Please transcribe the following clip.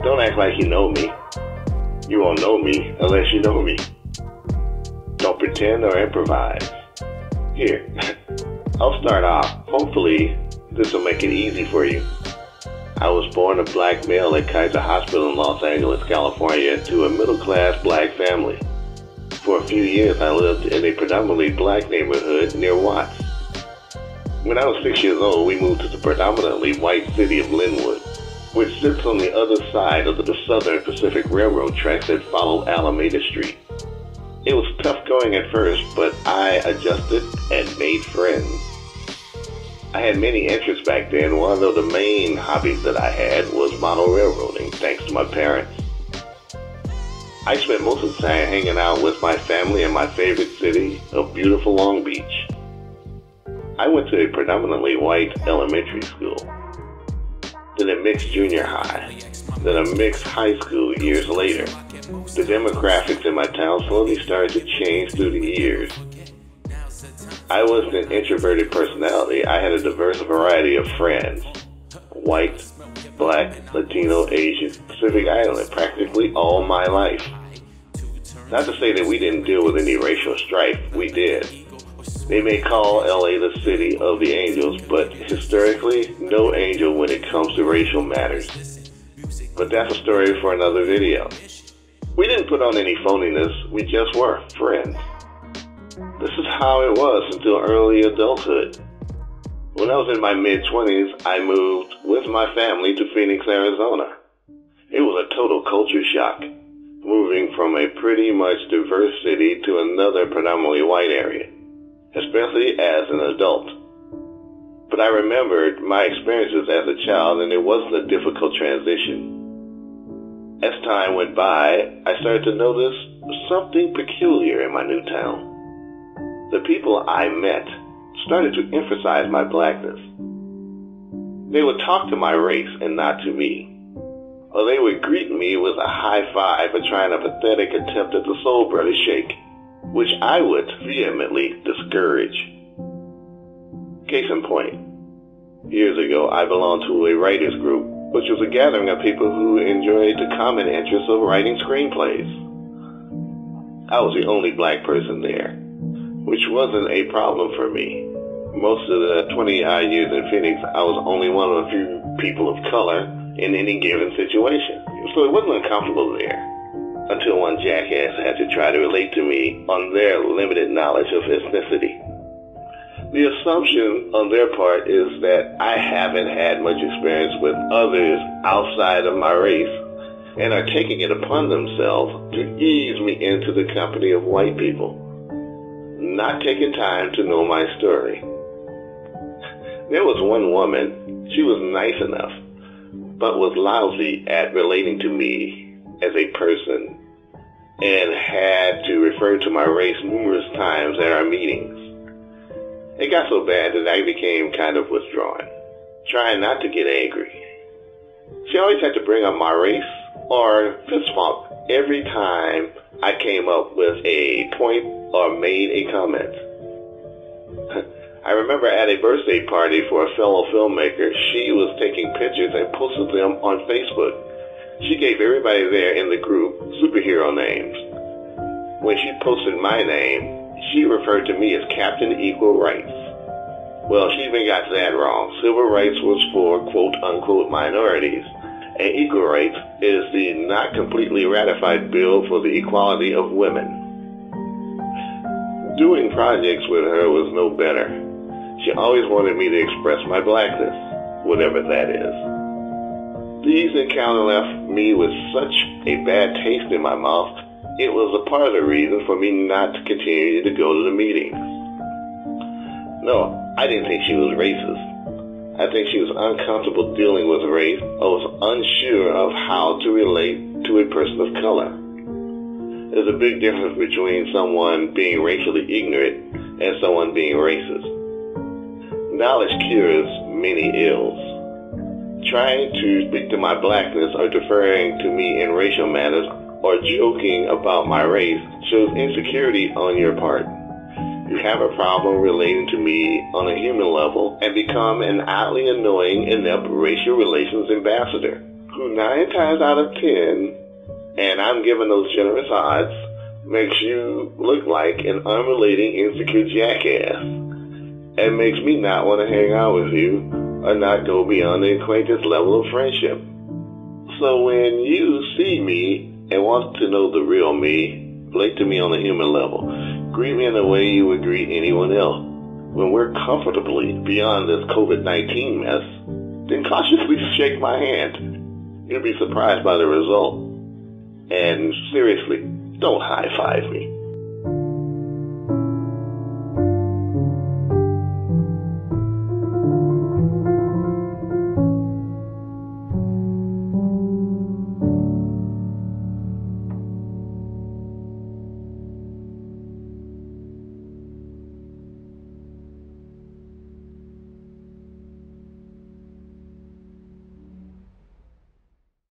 Don't act like you know me. You won't know me unless you know me. Don't pretend or improvise. Here, I'll start off. Hopefully, this will make it easy for you. I was born a black male at Kaiser Hospital in Los Angeles, California, to a middle-class black family. For a few years, I lived in a predominantly black neighborhood near Watts. When I was 6 years old, we moved to the predominantly white city of Linwood, which sits on the other side of the Southern Pacific Railroad tracks that follow Alameda Street. It was tough going at first, but I adjusted and made friends. I had many interests back then. One of the main hobbies that I had was model railroading, thanks to my parents. I spent most of the time hanging out with my family in my favorite city of beautiful Long Beach. I went to a predominantly white elementary school, then a mixed junior high, then a mixed high school years later. The demographics in my town slowly started to change through the years. I was an introverted personality. I had a diverse variety of friends. White, black, Latino, Asian, Pacific Islander, practically all my life. Not to say that we didn't deal with any racial strife, we did. They may call LA the city of the angels, but historically, no angel when it comes to racial matters. But that's a story for another video. We didn't put on any phoniness, we just were friends. This is how it was until early adulthood. When I was in my mid-20s, I moved with my family to Phoenix, Arizona. It was a total culture shock, moving from a pretty much diverse city to another predominantly white area, especially as an adult. But I remembered my experiences as a child, and it wasn't a difficult transition. As time went by, I started to notice something peculiar in my new town. The people I met started to emphasize my blackness. They would talk to my race and not to me. Or they would greet me with a high five or try a pathetic attempt at the Soul Brothers shake, which I would vehemently discourage. Case in point, years ago I belonged to a writers group, which was a gathering of people who enjoyed the common interest of writing screenplays. I was the only black person there, which wasn't a problem for me. Most of the 20-odd years in Phoenix, I was only one of a few people of color in any given situation. So it wasn't uncomfortable there, until one jackass had to try to relate to me on their limited knowledge of ethnicity. The assumption on their part is that I haven't had much experience with others outside of my race and are taking it upon themselves to ease me into the company of white people, not taking time to know my story. There was one woman, she was nice enough, but was lousy at relating to me as a person and had to refer to my race numerous times at our meetings. It got so bad that I became kind of withdrawn, trying not to get angry. She always had to bring up my race or fist bump every time I came up with a point or made a comment. I remember at a birthday party for a fellow filmmaker, she was taking pictures and posted them on Facebook. She gave everybody there in the group superhero names. When she posted my name, she referred to me as Captain Equal Rights. Well, she even got that wrong. Civil rights was for quote-unquote minorities, and equal rights is the not completely ratified bill for the equality of women. Doing projects with her was no better. She always wanted me to express my blackness, whatever that is. These encounters left me with such a bad taste in my mouth, it was a part of the reason for me not to continue to go to the meetings. No, I didn't think she was racist. I think she was uncomfortable dealing with race or was unsure of how to relate to a person of color. There's a big difference between someone being racially ignorant and someone being racist. Knowledge cures many ills. Trying to speak to my blackness or deferring to me in racial matters or joking about my race shows insecurity on your part. You have a problem relating to me on a human level and become an oddly annoying, inept racial relations ambassador who 9 times out of 10, and I'm given those generous odds, makes you look like an unrelating, insecure jackass, and makes me not want to hang out with you or not go beyond the acquaintance level of friendship. So when you see me and want to know the real me, relate to me on a human level, greet me in the way you would greet anyone else. When we're comfortably beyond this COVID-19 mess, then cautiously shake my hand. You'll be surprised by the result. And seriously, don't high-five me.